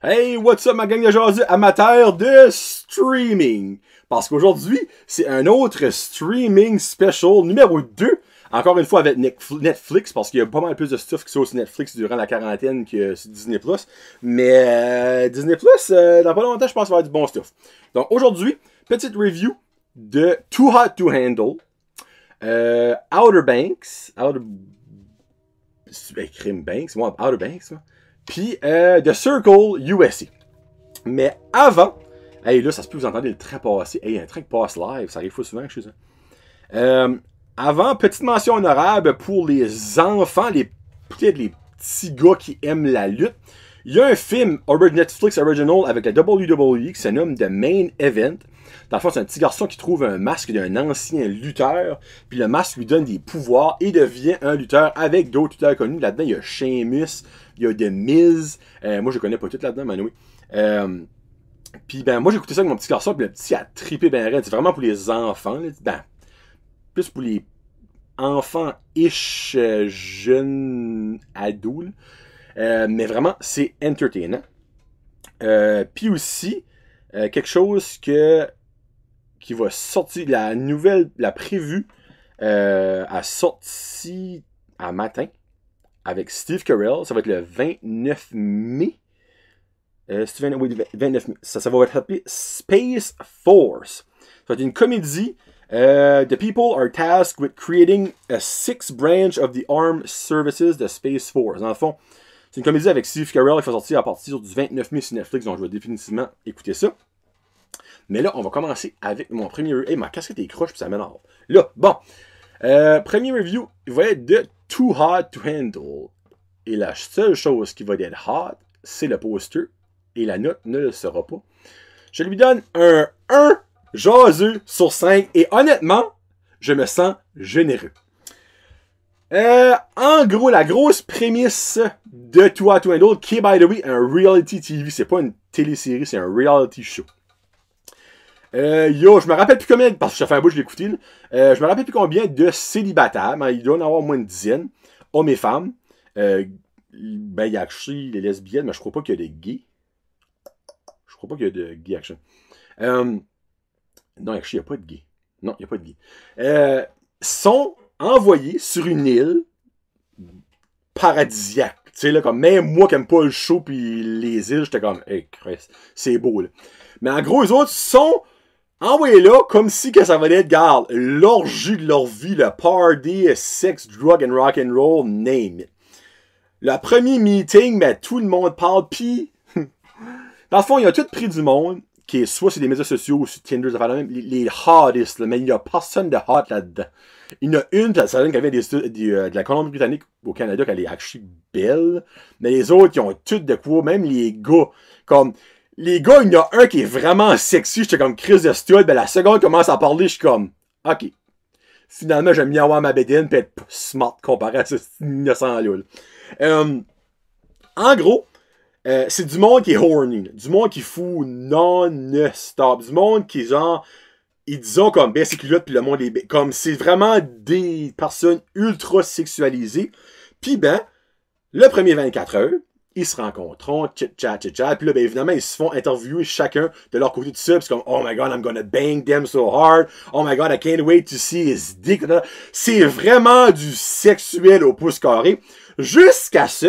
Hey, what's up ma gang de jaseux amateurs de streaming? Parce qu'aujourd'hui, c'est un autre streaming special numéro 2. Encore une fois avec Netflix, parce qu'il y a pas mal plus de stuff qui sont sur Netflix durant la quarantaine que sur Disney+. Mais Disney+, dans pas longtemps, je pense qu'il va y avoir du bon stuff. Donc aujourd'hui, petite review de Too Hot to Handle, Outer Banks, Outer Banks, puis The Circle USA. Mais avant, hey là, ça se peut vous entendez le train passer. Hey, un train qui passe live, ça arrive pas souvent que je suis ça. Avant, petite mention honorable pour les enfants, peut-être les petits gars qui aiment la lutte. Il y a un film Netflix Original avec la WWE qui se nomme The Main Event. Dans le fond, c'est un petit garçon qui trouve un masque d'un ancien lutteur, puis le masque lui donne des pouvoirs et devient un lutteur avec d'autres lutteurs connus. Là-dedans, il y a Sheamus, il y a The Miz. Moi, je connais pas tout là-dedans, mais oui. Puis ben, moi, j'ai écouté ça avec mon petit garçon, puis le petit a trippé ben raide. C'est vraiment pour les enfants, là. Ben, plus pour les enfants-ish, jeunes ados. Mais vraiment, c'est entertainant. Puis aussi, quelque chose qui va sortir, la prévue a sorti à matin avec Steve Carell. Ça va être le 29 mai. Oui, 29 mai. Ça va être appelé Space Force. Ça va être une comédie. The people are tasked with creating a sixth branch of the armed services de Space Force. Dans le fond, c'est une comédie avec Steve Carell qui va sortir à partir du 29 mai sur Netflix, donc je vais définitivement écouter ça. Mais là, on va commencer avec mon premier review. Hey, ma casquette est croche, puis ça m'énerve. Là, bon. Premier review, il va être de Too Hot to Handle. Et la seule chose qui va être hot, c'est le poster. Et la note ne le sera pas. Je lui donne un 1 jaseux sur 5. Et honnêtement, je me sens généreux. En gros, la grosse prémisse de Too Hot to Handle, qui est, by the way, un reality TV. C'est pas une télésérie, c'est un reality show. Je me rappelle plus combien, parce que ça fait un bout que je l'ai écouté, je me rappelle plus combien de célibataires, mais il doit en avoir au moins une dizaine, hommes et femmes. Ben, il y a actually les lesbiennes, mais je crois pas qu'il y a des gays. Je crois pas qu'il y a de gays action. Non, actually, il n'y a pas de gays. Non, il n'y a pas de gays. Sont envoyés sur une île paradisiaque. Tu sais, là, comme même moi qui aime pas le show pis les îles, j'étais comme, hey, Christ, c'est beau, là. Mais en gros, les autres sont envoyés là comme si que ça valait être, garde, l'orgie de leur vie, le party, sex, drug and rock and roll, name it. Le premier meeting, ben, tout le monde parle, pis dans le fond, il y a tout pris du monde, qui est soit sur les médias sociaux ou sur Tinder, ça fait la même, les hottest, là, mais il n'y a personne de hot là-dedans. Il y en a une, ça donne qu'elle vient de la Colombie-Britannique au Canada, qu'elle est actually belle, mais les autres, ils ont toutes de quoi, même les gars, comme, les gars, il y en a un qui est vraiment sexy, j'étais comme Chris de Stud, ben la seconde commence à parler, je suis comme, ok. Finalement, j'aime bien avoir ma bédaine pis être smart comparé à ce innocent-là. En gros, c'est du monde qui est horny, du monde qui fout non-stop, du monde qui genre, ils disent comme ben c'est culotte puis le monde est comme c'est vraiment des personnes ultra sexualisées. Puis ben, le premier 24 heures, ils se rencontrent, chit-chat, puis là, ben, évidemment, ils se font interviewer chacun de leur côté de ça, puis c'est comme, oh my god, I'm gonna bang them so hard, oh my god, I can't wait to see his dick. C'est vraiment du sexuel au pouce carré, jusqu'à ce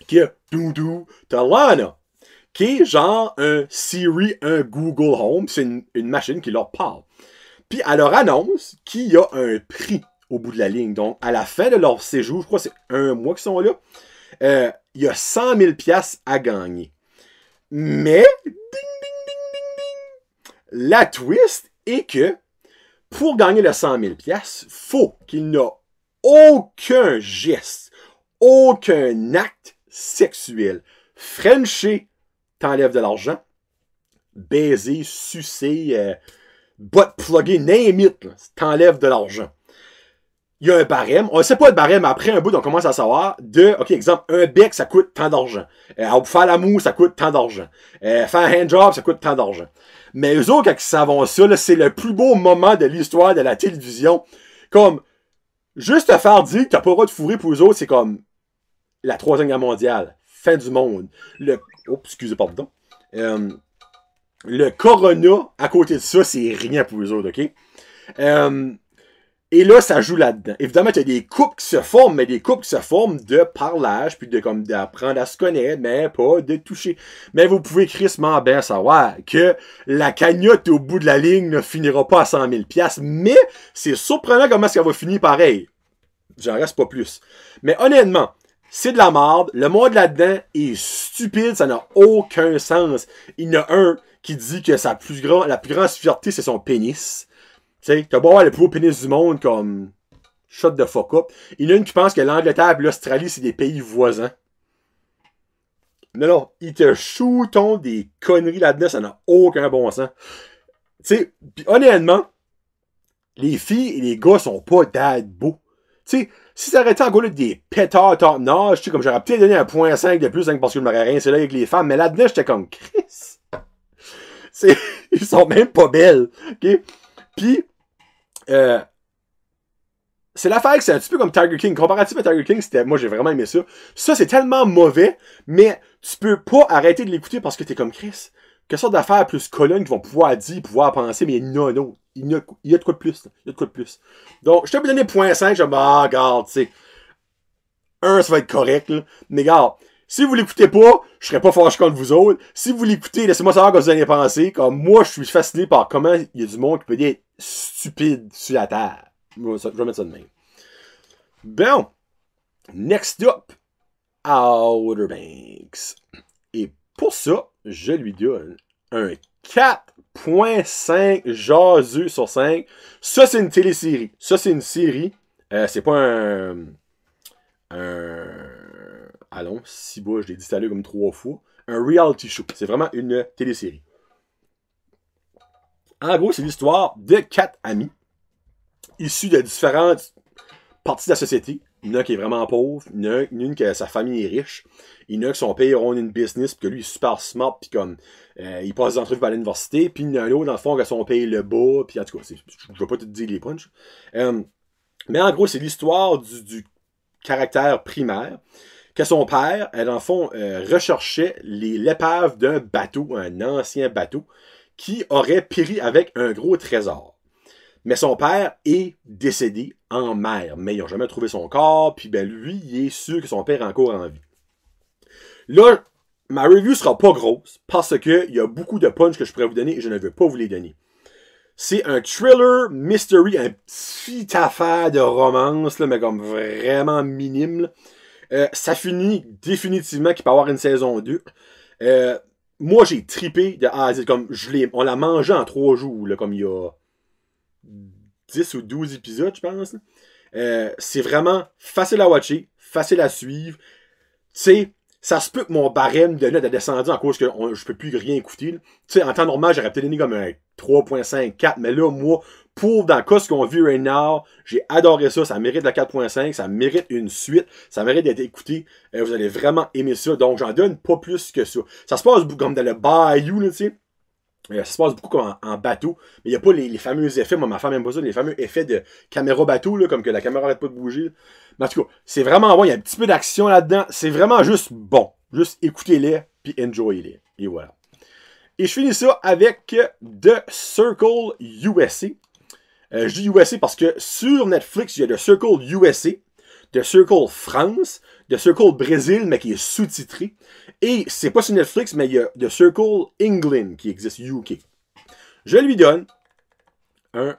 que, t'as Lana, qui est genre un Siri, un Google Home, c'est une machine qui leur parle. Puis elle leur annonce qu'il y a un prix au bout de la ligne. Donc, à la fin de leur séjour, je crois que c'est un mois qu'ils sont là, il y a 100 000 $ à gagner. Mais, ding, ding, ding, ding, ding, la twist est que, pour gagner le 100 000 $, faut qu'il n'y ait aucun geste, aucun acte sexuel. Frencher, t'enlèves de l'argent. Baiser, sucer, butt plugger, name it, t'enlèves de l'argent. Il y a un barème. On ne sait pas le barème. Après un bout, on commence à savoir ok, exemple, un bec, ça coûte tant d'argent. Faire l'amour, ça coûte tant d'argent. Faire un handjob, ça coûte tant d'argent. Mais eux autres, quand ils savent ça, là, c'est le plus beau moment de l'histoire de la télévision. Comme, juste te faire dire que t'as pas le droit de fourrer pour eux autres, c'est comme la Troisième Guerre mondiale. fin du monde. Oh, excusez, pardon. Le Corona, à côté de ça, c'est rien pour eux autres, OK? Et là, ça joue là-dedans. Évidemment, il y a des couples qui se forment, mais des couples qui se forment de parlage, puis de comme d'apprendre à se connaître, mais pas de toucher. Mais vous pouvez crissement bien savoir que la cagnotte au bout de la ligne ne finira pas à 100 000 $, mais c'est surprenant comment ça va finir pareil. J'en reste pas plus. Mais honnêtement, c'est de la merde. Le monde là-dedans est stupide, ça n'a aucun sens. Il y en a un qui dit que la plus grande fierté, c'est son pénis. Tu sais, t'as beau avoir le plus beau pénis du monde comme shut the fuck up. Il y en a une qui pense que l'Angleterre et l'Australie, c'est des pays voisins. Non, ils te shootent des conneries là-dedans, ça n'a aucun bon sens. Tu sais, pis honnêtement, les filles et les gars sont pas dad beaux. Tu sais, si ça aurait été encore là des pétards top notch, tu sais, comme j'aurais peut-être donné un 1.5 de plus, hein, parce que je m'aurais rien, c'est là avec les femmes, mais là-dedans, j'étais comme Chris. Ils sont même pas belles. OK? Puis, c'est l'affaire que c'est un petit peu comme Tiger King. Comparatif à Tiger King, moi j'ai vraiment aimé ça. Ça, c'est tellement mauvais, mais tu peux pas arrêter de l'écouter parce que t'es comme Chris. Quelle sorte d'affaires plus colonnes qui vont pouvoir dire, pouvoir penser, mais non. Il y a de quoi de plus. Il y a de quoi de plus. Donc, je t'ai donné 0.5, je me regarde, tu sais. Ça va être correct, là. Mais regarde, si vous l'écoutez pas, je serais pas fâché contre vous autres. Si vous l'écoutez, laissez-moi savoir ce que vous allez penser. Comme moi, je suis fasciné par comment il y a du monde qui peut être stupide sur la terre. Je vais mettre ça de même. Bon. Next up. Outer Banks. Et pour ça, je lui donne un 4.5 jaseux sur 5. Ça, c'est une télésérie. Ça, c'est une série. C'est pas allons, si bas, je l'ai dit tout à l'heure comme 3 fois. Un reality show. C'est vraiment une télésérie. En gros, c'est l'histoire de 4 amis issus de différentes parties de la société. Il y en a qui est vraiment pauvre, il y en a une que sa famille est riche, il y en a que son père a une business, puis que lui il est super smart, puis comme il passe des entrevues à l'université, puis il y en a un autre dans le fond que son père le bat, puis en tout cas, je vais pas te dire les punchs. Mais en gros, c'est l'histoire du caractère primaire, que son père, dans le fond, recherchait l'épave d'un bateau, un ancien bateau, qui aurait péri avec un gros trésor. Mais son père est décédé en mer, mais ils n'ont jamais trouvé son corps, puis ben lui, il est sûr que son père est encore en vie. Là, ma review sera pas grosse, parce que il y a beaucoup de punch que je pourrais vous donner et je ne veux pas vous les donner. C'est un thriller, mystery, un petit affaire de romance, là, mais comme vraiment minime. Ça finit définitivement qu'il peut y avoir une saison 2. Moi, j'ai trippé de A à Z, comme on l'a mangé en 3 jours, là, comme il y a 10 ou 12 épisodes, je pense. C'est vraiment facile à watcher, facile à suivre. Tu sais, ça se peut que mon barème de notes a descendu en cause que je peux plus rien écouter. Tu sais, en temps normal, j'aurais peut-être donné comme un 3.5, 4, mais là, moi, dans le cas ce qu'on vit right now, j'ai adoré ça, ça mérite la 4.5, ça mérite une suite, ça mérite d'être écouté, vous allez vraiment aimer ça, donc j'en donne pas plus que ça. Ça se passe comme dans le bayou, là, tu sais. Ça se passe beaucoup comme en bateau, mais il n'y a pas les fameux effets, moi ma femme aime pas ça, les fameux effets de caméra bateau, là, comme que la caméra arrête pas de bouger. Mais en tout cas, c'est vraiment bon, il y a un petit peu d'action là-dedans, c'est vraiment juste bon. Juste écoutez-les, puis enjoyez-les. Et voilà. Et je finis ça avec The Circle USA. Je dis USA parce que sur Netflix, il y a The Circle USA, The Circle France, The Circle Brésil, mais qui est sous-titré. Et c'est pas sur Netflix, mais il y a The Circle England qui existe, UK. Je lui donne un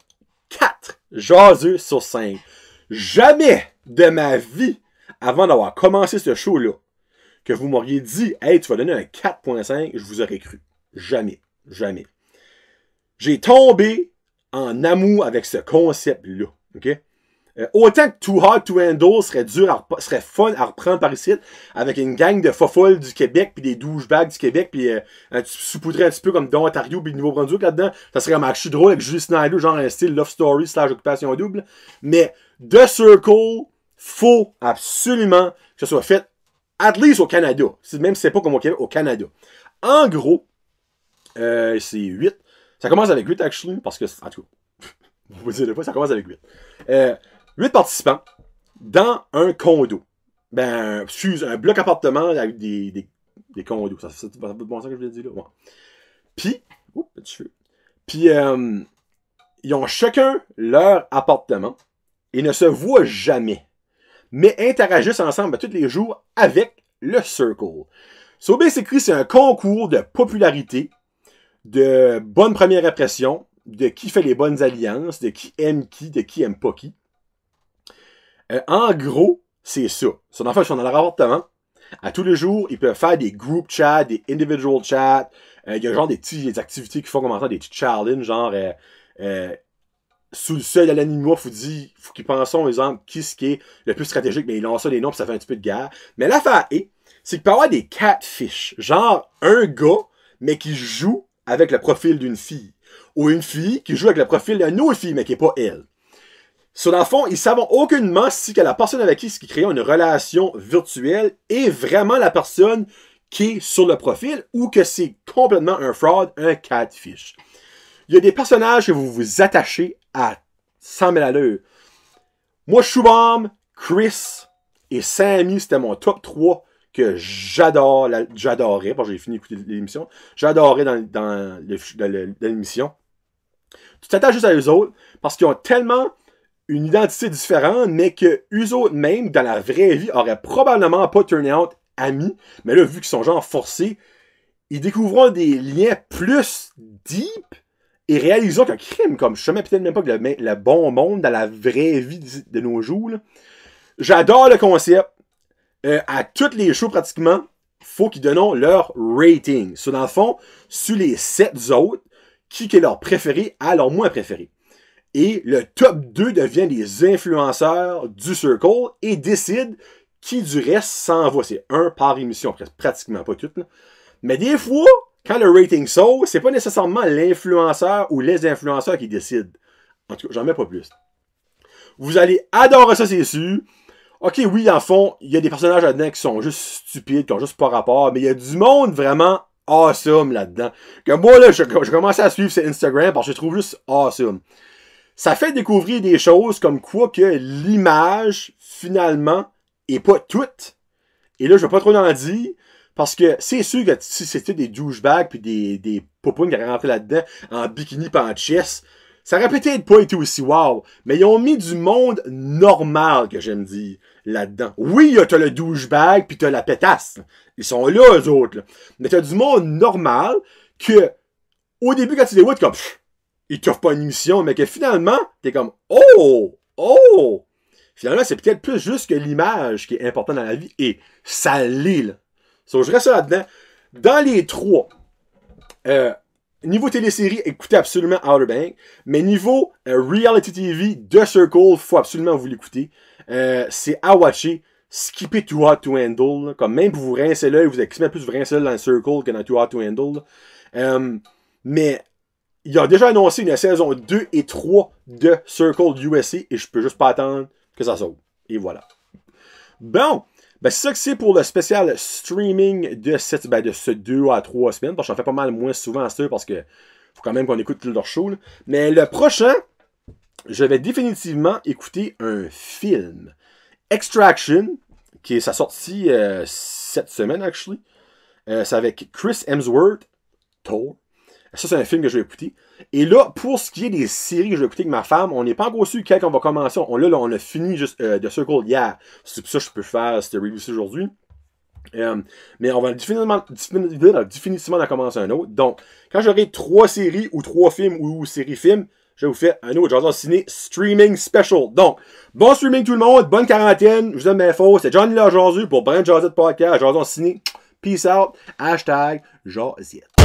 4 jaseux sur 5. Jamais de ma vie, avant d'avoir commencé ce show-là, que vous m'auriez dit, hey, tu vas donner un 4.5, je vous aurais cru. Jamais. Jamais. J'ai tombé en amour avec ce concept-là. OK? Autant que Too Hard to Handle serait fun à reprendre par ici, avec une gang de fofolles du Québec, puis des douchebags du Québec, puis saupoudrer un petit peu comme d'Ontario puis de Nouveau-Brunswick là-dedans, ça serait un match drôle avec Julie Snyder, genre un style Love Story / Occupation Double. Mais The Circle, faut absolument que ce soit fait at least au Canada. Même si c'est pas comme au Québec, au Canada. En gros, c'est 8. Ça commence avec 8, actually, parce que, en tout cas, vous dire de fois, ça commence avec 8. 8 participants dans un condo. excuse, un bloc appartement avec des condos. Ça va bon sens que je voulais dire là. Ouais. Puis, Puis, ils ont chacun leur appartement et ne se voient jamais, mais interagissent ensemble tous les jours avec le Circle. So, basically, c'est un concours de popularité, de bonne première impression, de qui fait les bonnes alliances, de qui aime pas qui. En gros, c'est ça. Son enfant, ils sont dans leur appartement. À tous les jours, ils peuvent faire des group chats, des individual chats. Il y a genre des activités qui font comme ça, des petits challenges, genre sous le seuil de l'anima, faut qu'ils pensent, par exemple, qui est le plus stratégique, mais ils lancent ça des noms, puis ça fait un petit peu de guerre. Mais l'affaire c'est qu'il peut y avoir des catfish. Genre un gars, mais qui joue avec le profil d'une fille. Ou une fille qui joue avec le profil d'une autre fille, mais qui n'est pas elle. Sur dans le fond, ils ne savent aucunement si que la personne avec qui ils créent une relation virtuelle est vraiment la personne qui est sur le profil ou que c'est complètement un fraud, un catfish. Il y a des personnages que vous vous attachez à 100 000 à l'heure. Moi, Shubham, Chris et Sammy, c'était mon top 3 que j'adorais, parce que j'ai fini d'écouter l'émission, j'adorais dans l'émission. Tu t'attaches juste à eux autres parce qu'ils ont tellement une identité différente, mais que eux autres même, dans la vraie vie, auraient probablement pas turné out amis, mais là, vu qu'ils sont genre forcés, ils découvriront des liens plus deep et réalisons qu'un crime, comme je savais peut-être même pas que le bon monde dans la vraie vie de nos jours. Là. J'adore le concept. À toutes les shows, pratiquement, faut qu'ils donnent leur rating. So, dans le fond, sur les 7 autres, qui est leur préféré à leur moins préféré. Et le top 2 devient des influenceurs du Circle et décide qui du reste s'en va. C'est un par émission, pratiquement pas toutes. Là. Mais des fois, quand le rating saute, c'est pas nécessairement l'influenceur ou les influenceurs qui décident. En tout cas, j'en mets pas plus. Vous allez adorer ça, c'est sûr. Ok, oui, dans le fond, il y a des personnages là-dedans qui sont juste stupides, qui ont juste pas rapport, mais il y a du monde vraiment awesome là-dedans. Que moi, là, je commence à suivre sur Instagram parce que je trouve juste awesome. Ça fait découvrir des choses comme quoi que l'image, finalement, est pas toute. Et là, je vais pas trop en dire, parce que c'est sûr que si c'était des douchebags pis des popounes qui auraient rentré là-dedans en bikini pis en chest, ça aurait peut-être pas été aussi wow. Mais ils ont mis du monde normal, que j'aime dire, là-dedans. Oui, t'as le douchebag pis t'as la pétasse. Ils sont là, eux autres. Là. Mais t'as du monde normal que, au début, quand tu les vois, t'es comme, ils t'offrent pas une émission, mais que finalement, t'es comme, oh! Finalement, c'est peut-être plus juste que l'image qui est importante dans la vie. Et ça l'est, là. So, je reste là-dedans. Dans les 3, niveau télésérie, écoutez absolument Outer Banks. Mais niveau reality TV, The Circle, faut absolument vous l'écouter. C'est à watcher. Skippez Too Hot to Handle. Là. Comme même pour vous rincer l'œil, vous êtes plus vous rincer l'œil dans le Circle que dans Too Hot to Handle. Mais il a déjà annoncé une saison 2 et 3 de Circle USA et je peux juste pas attendre que ça saute. Et voilà. Bon, ben c'est ça que c'est pour le spécial streaming de ce 2 à 3 semaines. Parce que j'en fais pas mal moins souvent à ça parce que faut quand même qu'on écoute tout leur show. Là. Mais le prochain, je vais définitivement écouter un film. Extraction, qui est sa sortie cette semaine, actually. C'est avec Chris Hemsworth, Thor. Ça, c'est un film que je vais écouter. Et là, pour ce qui est des séries que je vais écouter avec ma femme, on n'est pas encore su quand on va commencer. On a fini juste The Circle hier. C'est pour ça que je peux faire cette review aujourd'hui. Mais on va définitivement en commencer un autre. Donc, quand j'aurai 3 séries ou 3 films ou séries-films, je vais vous faire un autre Jason Ciné Streaming Special. Donc, bon streaming tout le monde, bonne quarantaine. Je vous aime mes faux. C'est Johnny là aujourd'hui pour Brand Jazette Podcast, Jason Ciné. Peace out. #Jazette.